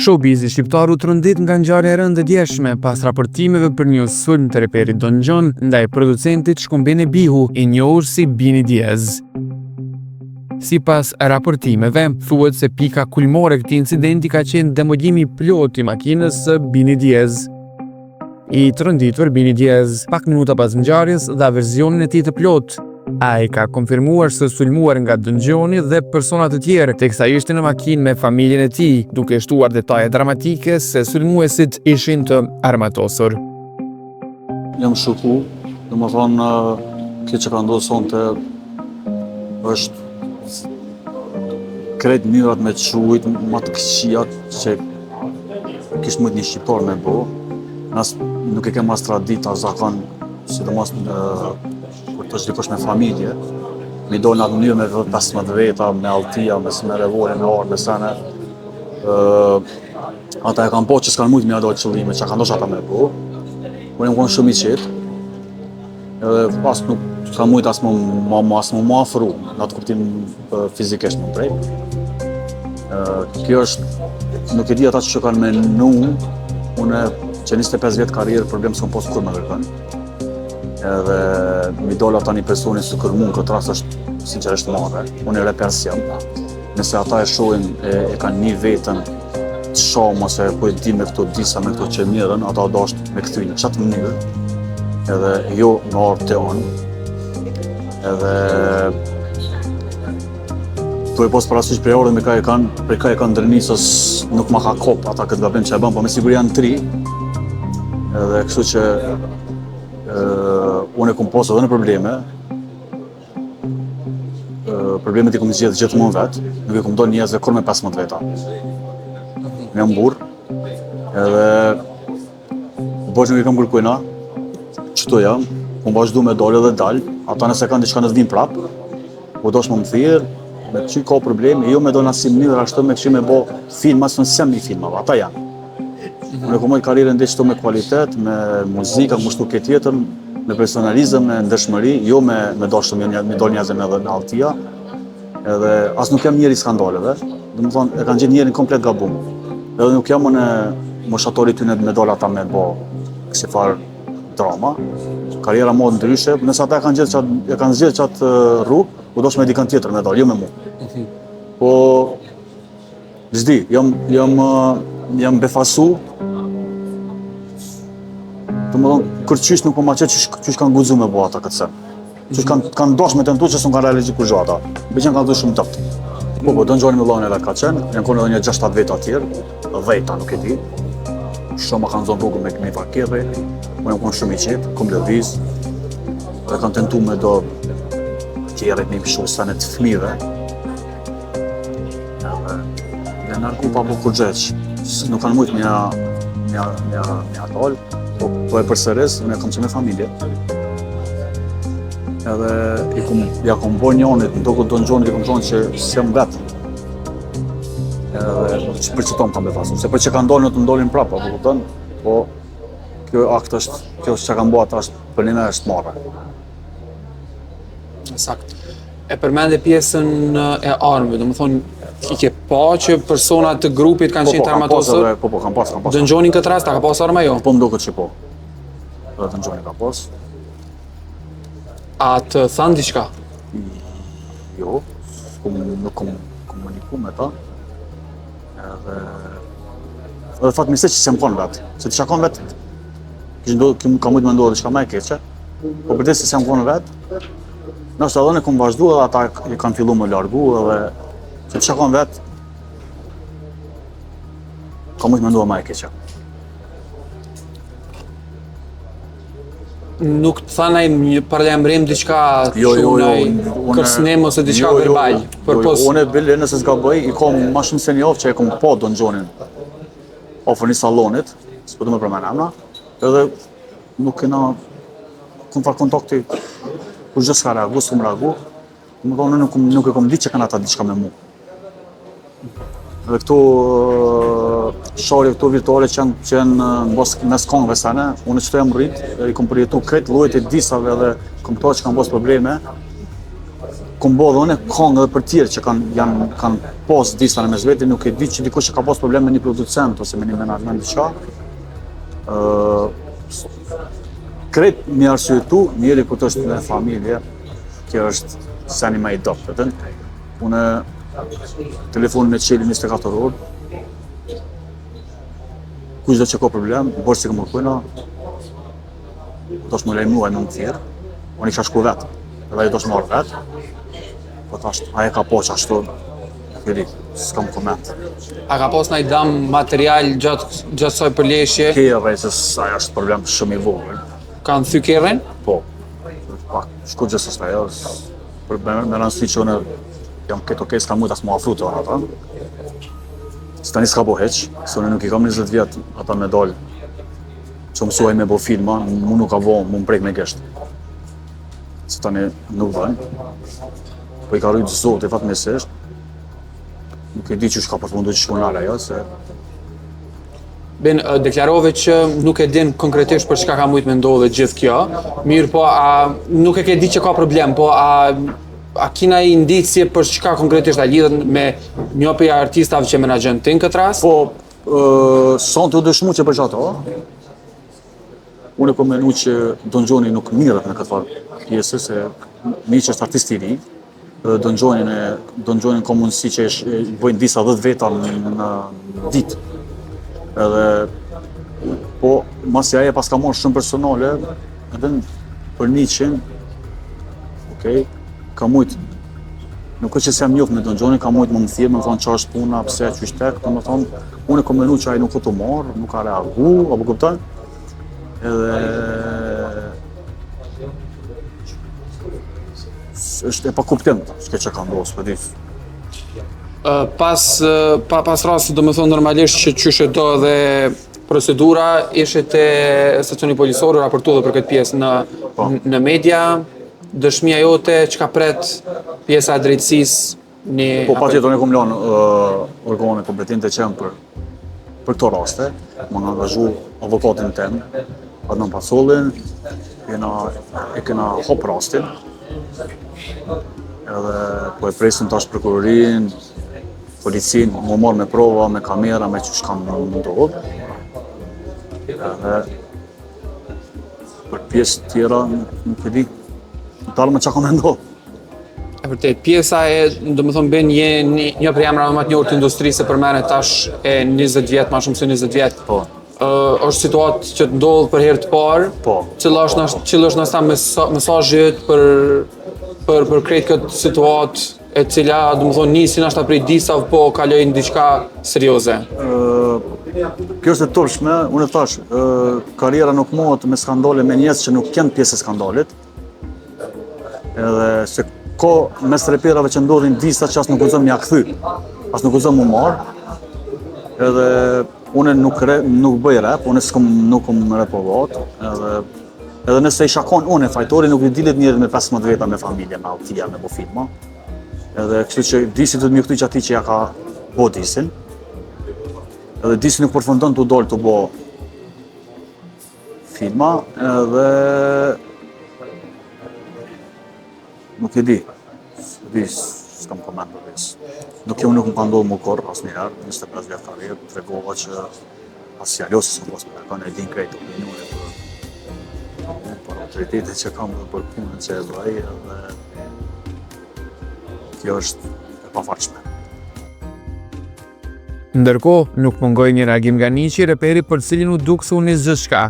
Showbizi shqiptar u trondit nga ngjarja e rëndë e djeshme pas raportimeve për një sulm të reperit Don John ndaj producentit Shkombene Bihu, i njohur si Bini Diaz. Sipas raportimeve, thuhet se pika kulmore e këtij incidenti ka qenë demolimi plot i makinës së Bini Diaz. I tronditur Bini Diaz pak minuta pas ngjarjes dha versionin e tij të plot. Ai ka konfirmuar se sulmuar nga Don Johni dhe persona të tjerë, teksa ishte në makinë me familjen e tij, duke shtuar detaje dramatike se sulmuesit ishin të armatosur. Jam shoku, domethënë kjo që ka ndodhur sonte është krejt mënyrat me çujt, ma të këqija që kishte mund një shqiptar me bo. Nuk e kem as tradit, as zakon, sidomos kur të dikush me familje, mi dol në atë mënyrë me 15 veta, me alltia, me revole, me orë, me sene. Ata e kanë po që s'kan mujt me adoj qëllime, që ka ndosh ata me bo. Unë jam konë shumë i qetë, edhe pas nuk s'kan mujt as më afru, në atë kuptim fizikisht më prej. Kjo është, nuk e di ata që kanë menu, une që 25 vjetë karrierë problem s'kom posë kur me kërkën. Edhe mi dola tani personi së kërmun, këtë rast është sinqerisht madhe. Unë e repers jam. Nëse ata e shohin e kanë një vetën të shohë ose po e di me këto disa, me këto që mirën, ata do është me këthynë, qatë mënyrë. Edhe jo në orë të onë. Edhe tu e posë parasysh prej orë dhe prej ka e kanë ndërnisës nuk ma ka kop ata këtë gabim që e banë, po me sigur janë 3. Edhe kështu që unë e kom posë edhe në probleme. Problemet i kom zgjedhë gjithmonë vetë, nuk e kom do njerëzve kur me 15 veta. Në jam burë, edhe bëjsh nuk i kam kërkujna, qëto jam, kom vazhdu me dole dhe dalë, ata nëse kanë diçka në t'vin prapë, po dosh më thirr, me që ka probleme, jo me do në asim një ashtu me kështu me bo film, asë nësë sem një filmave, ata janë. Unë e ku mojtë karrierën dhe qëto me kvalitet, me muzika, me shtu këtë tjetër, me personalizëm, me ndërshmëri, jo me dashtë me dol njëzë me dhe në altia, edhe asë nuk jam njeri skandaleve, dhe më thonë, e kanë gjithë njerin komplet gabum. Edhe nuk jam në moshatori ty me dol ata me bo kësi farë drama, karriera modë ndryshe, nëse ata e kanë zgjedhë qatë rrugë, u dosh me dikën tjetër me dol, jo me mu. Po, zdi, jam befasu, të më thonë, kërqysh nuk po ma qetë qysh kanë guzu me bo ata këtë sen. Qysh kanë dosh me tentu që s'un kanë realizit kur gjo ata. Beqen kanë dhu shumë tëpt. Po, Don Johni me lojnë e vetë ka qenë, janë konë edhe një 6-7 veta tjerë, 10 nuk e di. Shumë kanë zonë rrugë me parkirri, unë jam konë shumë i qetë, kom lëviz, dhe kanë tentu me do tjerët me i pishu senet të fmive. Dhe nërku pa po kur gjeq, nuk kanë mujtë mja talë, po e përsëris, unë e kam që me familje. Edhe ja kom bo njonit, në do Don Johni i kom thonë që s'jam vetë. Edhe që për që tomë kam befasu, se për që kanë dollë në të ndollin prapa, po kjo akt është, kjo që kanë bo ata është për një me është marrë. Sakt. E përmende pjesën e armëve, do më thonë, i ke pa që personat të grupit kanë qenë të armatosur? Po, kam pas. Don Johni në këtë rast, a ka pas arma jo? Po më duket që po. Dhe Don Johni ka pas. A të thanë diçka? Jo, nuk kom komuniku me ta. Edhe fatmirësisht që s'jam konë vetë. Se të shakon vetë, ka mujtë me ndodhë diçka me e keqe. Po për se s'jam konë vetë, nështë edhe në kom vazhdu edhe ata i kanë fillu më largu edhe se të shakon vetë, ka mujtë me ndodhë me e keqe. Nuk të thana i parlemrim diçka kërsnim ose diçka verbal? Unë e bile nëse s'ka bëj, i kom ma shumë se një ofë që e kom po Don Johnin ofër një salonit, s'po du me përmen emna, edhe nuk kena kom farë kontakti kur gjë s'ka reagu, s'kom reagu, më thonë nuk e kom ditë që kanë ata diçka me mu. Dhe këtu shorje këtu virtuale që janë mes kongëve sene, unë qëto jam rritë, i kom përjetu kretë llojet e disave dhe kom këto që kanë bos probleme, kom bo dhe une kong edhe për tjerë që kanë pas disa në mes veti, nuk e di që dikush që ka pas problem me një producent ose me një menaxhment diçka. Krejt mi arsyetu, njeri kur është me familje, kjo është seni më i dobët. Unë telefonin e qeli 24 orë. Kushdo që ka problem, bërë si këmë kujna, do është më lejmua e më më thirë. Unë i kisha shku vetë, edhe do është marrë vetë. Po tash, aje ka po që ashtu, këri, s'kam koment. A ka pas ndaj dam material gjatë saj përleshje? Keja vejtës, aja është problem shumë i vogël. Kanë thy kerren? Po, pak, shku gjithës të ajo, me rëndësi që unë jam këtë okej, s'ka mujt as mu afru të ata. S'tani s'ka bo heq, se unë nuk i kam 20 vjetë ata me dalë që mësuaj me bo filma, mu nuk ka bo, mu më prek me geshtë. Se tani nuk dojnë, po i ka rrujtë zote fatmesisht, nuk e di që shka përfundu që shkonala ajo, se... Ben, deklarove që nuk e din konkretisht për çka ka mujt me ndodhe gjithë kjo, mirë po, nuk e ke di që ka problem, po a kina i indicje për çka konkretisht a lidhet me një prej artistave që menaxhon ti në këtë rast? Po, son të dëshmu që për që ato, unë e kom menu që Don Gjoni nuk mirët në këtë farë pjesë, se mi që është artist i ri, Don Gjonin ka mundësi që i bëjnë disa 10 veta në ditë. Edhe, po, masi aje pas ka marrë shumë personale, edhe për 100, okej, ka mujt, nuk është që se jam njoft me Don Gjonin, ka mujt më thirë, më thonë që është puna, pse, që është tek, më thonë, unë e kom menu që aje nuk të marrë, nuk ka reagu, apo kupton? Edhe, është e pa kuptim, s'ke që ka ndosë, për disë. Pas rastit, do me thonë normalisht që qyshe do dhe procedura, ishe te stacioni polisorë, raportu dhe për këtë pjesë në media, dëshmia jote, çka pret pjesa e drejtësisë një... Po patjetër unë kom lanë organe kompetente që janë për këto raste, më nga angazhu avokatin tem, Adnan Pasollin, e kena hop rastin, edhe po e presim tash prokurorin, policin, më marrë me prova, me kamera, me që shkam në ndodhë. Edhe për pjesë tjera, nuk e di, në talë me që ka me ndodhë. E vërtet, pjesa e, do më thonë, ben një prej emrave më të njohur të industrisë e përmene tash e 20 vjetë, ma shumë se 20 vjetë. Po. Është situatë që të ndodhë për herë të parë, Po. Cila është nështë mesazhet për krejt këtë situatë, e cila, do më thonë, nisi nështë prej disav, po kalojnë diçka serioze. Kjo është e turpshme, unë e thash, karriera nuk mohet me skandale me njerëz që nuk janë pjesë e skandalit. Edhe se ko mes reperave që ndodhin disa që as nuk guxon m'ia kthy, as nuk guxon m'u marr. Edhe unë nuk bëj rap, unë nuk kom rapovat, edhe nëse i shakon unë fajtori nuk i dilet njerëz me 15 veta me familje, me autia, me bo filma. Edhe kështu që disi të mjektu që ati që ja ka bo disin. Edhe disi nuk përfundon të dollë të bo filma, edhe nuk e di, s'kam koment për visë. Nuk më ka ndodhë më korë asë njëherë, 25 vjetë karrierë, të regova që asë jalosi s'kom pas me kanë e din krejtë opinione për autoritetet që kam dhe për punën që e bëj, edhe kjo është e pavarësme. Ndërkohë, nuk mungoj një reagim nga Niqi, reperi për cilin u duk se u nis gjithçka.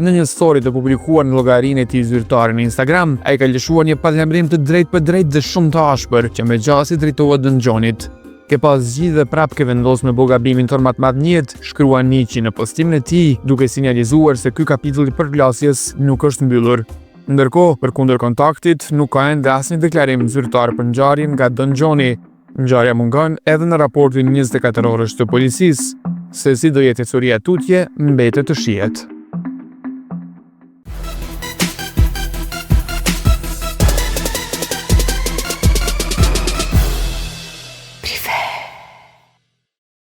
Në një story të publikuar në llogarinë e tij zyrtare në Instagram, ai ka lëshuar një palëndrim të drejtë për drejtë dhe shumë të ashpër që me gjasi drejtohet Don Gjonit. Ke pas zgjidhje dhe prap ke vendosur me bo gabimin ton më të madh njët, shkrua Niqi në postimin e tij, duke sinjalizuar se ky kapitull i përplasjes nuk është mbyllur. Ndërkohë, përkundër kontaktit, nuk ka ende asnjë deklarim zyrtar për ngjarjen nga Don Gjoni. Ngjarja mungon edhe në raportin 24 orësh të policisë. Se si do jetë ecuria tutje, mbetet të shihet.